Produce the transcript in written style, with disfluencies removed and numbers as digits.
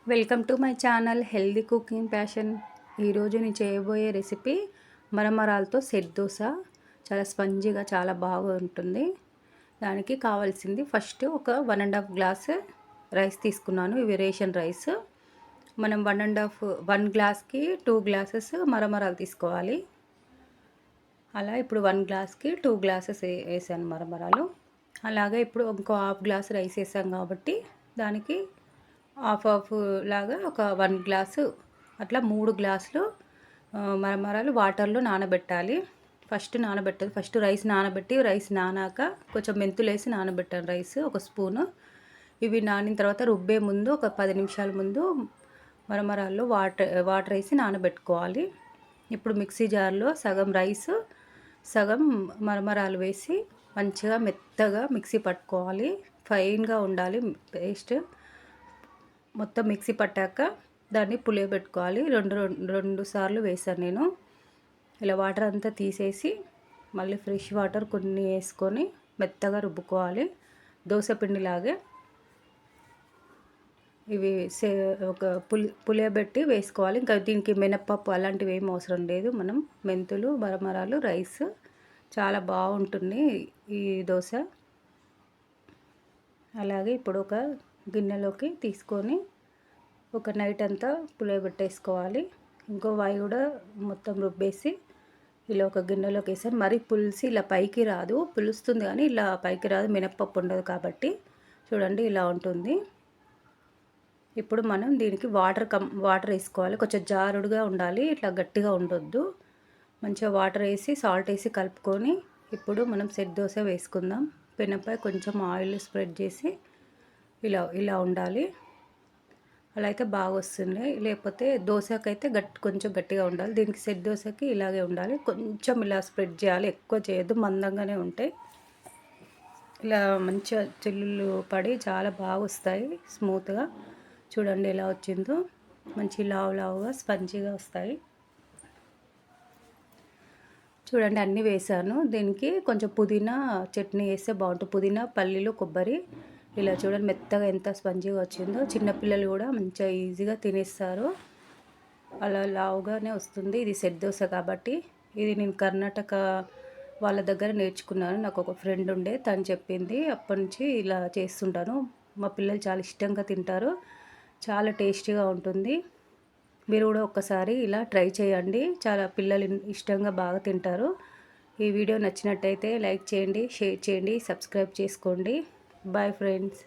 Welcome to my channel healthy cooking passion. ఈరోజు నేను చేయబోయే రెసిపీ మరమరాలతో సెట్ దోశ. చాలా స్పంజీగా చాలా బాగా ఉంటుంది. దానికి కావాల్సింది ఫస్ట్ ఒక 1.5 గ్లాస్ రైస్ తీసుకున్నాను. ఇవి రేషన్ రైస్. మనం 1 గ్లాస్కి 2 గ్లాసెస్ మరమరాలు తీసుకోవాలి. అలా ఇప్పుడు 1 గ్లాస్కి 2 గ్లాసెస్ వేసాను మరమరాలు. అలాగే ఇప్పుడు ఇంకో హాఫ్ గ్లాస్ రైస్ వేసాం కాబట్టి దానికి హాఫ్ లాగా ఒక 1 గ్లాసు అట్లా 3 గ్లాసులు మరమరాలు వాటర్లో నానబెట్టాలి. ఫస్ట్ రైస్ నానబెట్టి రైస్ నానాక కొంచెం మెంతులు వేసి నానబెట్టాను రైస్ ఒక స్పూను. ఇవి నానిన తర్వాత రుబ్బే ముందు ఒక 10 నిమిషాల ముందు మరమరాల్లో వాటర్ వేసి నానబెట్టుకోవాలి. ఇప్పుడు మిక్సీ జార్లో సగం రైస్ సగం మరమరాలు వేసి మంచిగా మెత్తగా మిక్సీ పట్టుకోవాలి. ఫైన్గా ఉండాలి పేస్ట్. మొత్తం మిక్సీ పట్టాక దాన్ని పులియబెట్టుకోవాలి. రెండు సార్లు వేసాను నేను. ఇలా వాటర్ అంతా తీసేసి మళ్ళీ ఫ్రెష్ వాటర్ కొన్ని వేసుకొని మెత్తగా రుబ్బుకోవాలి దోశ పిండిలాగే. ఇవి ఒక పులియబెట్టి వేసుకోవాలి. ఇంకా దీనికి మినప్పప్పు అలాంటివి ఏం అవసరం లేదు. మనం మెంతులు, మరమరాలు, రైస్ చాలా బాగుంటుంది ఈ దోశ. అలాగే ఇప్పుడు ఒక గిన్నెలోకి తీసుకొని ఒక నైట్ అంతా పులియబెట్టేసుకోవాలి. ఇంకో వాయి కూడా మొత్తం రుబ్బేసి ఇలా ఒక గిన్నెలోకి వేసాను. మరీ పులిసి ఇలా పైకి రాదు, పులుస్తుంది కానీ ఇలా పైకి రాదు, మినప్పప్పు ఉండదు కాబట్టి. చూడండి ఇలా ఉంటుంది. ఇప్పుడు మనం దీనికి వాటర్ వేసుకోవాలి. కొంచెం జారుడుగా ఉండాలి, ఇట్లా గట్టిగా ఉండొద్దు. మంచిగా వాటర్ వేసి సాల్ట్ వేసి కలుపుకొని ఇప్పుడు మనం సెట్ దోశ వేసుకుందాం. పెనంపై కొంచెం ఆయిల్ స్ప్రెడ్ చేసి ఇలా ఉండాలి. అలా అయితే బాగా వస్తుంది. లేకపోతే దోశకైతే కొంచెం గట్టిగా ఉండాలి. దీనికి సెట్ దోశకి ఇలాగే ఉండాలి. కొంచెం ఇలా స్ప్రెడ్ చేయాలి, ఎక్కువ చేయొద్దు, మందంగానే ఉంటాయి. ఇలా మంచిగా చిల్లులు పడి చాలా బాగా వస్తాయి స్మూత్గా. చూడండి ఎలా వచ్చిందో, మంచి లావుగా స్పంజీగా వస్తాయి. చూడండి అన్నీ వేసాను. దీనికి కొంచెం పుదీనా చట్నీ వేస్తే బాగుంటుంది. పుదీనా, పల్లీలు, కొబ్బరి. ఇలా చూడండి మెత్తగా ఎంత స్పంజీగా వచ్చిందో. చిన్నపిల్లలు కూడా మంచిగా ఈజీగా తినేస్తారు. అలా లావుగానే వస్తుంది. ఇది సెట్ దోశ కాబట్టి. ఇది నేను కర్ణాటక వాళ్ళ దగ్గర నేర్చుకున్నాను. నాకు ఒక ఫ్రెండ్ ఉండే, తను చెప్పింది. అప్పటి నుంచి ఇలా చేస్తుంటాను. మా పిల్లలు చాలా ఇష్టంగా తింటారు. చాలా టేస్టీగా ఉంటుంది. మీరు కూడా ఒక్కసారి ఇలా ట్రై చేయండి. చాలా పిల్లలు ఇష్టంగా బాగా తింటారు. ఈ వీడియో నచ్చినట్టయితే లైక్ చేయండి, షేర్ చేయండి, సబ్స్క్రైబ్ చేసుకోండి. Bye friends.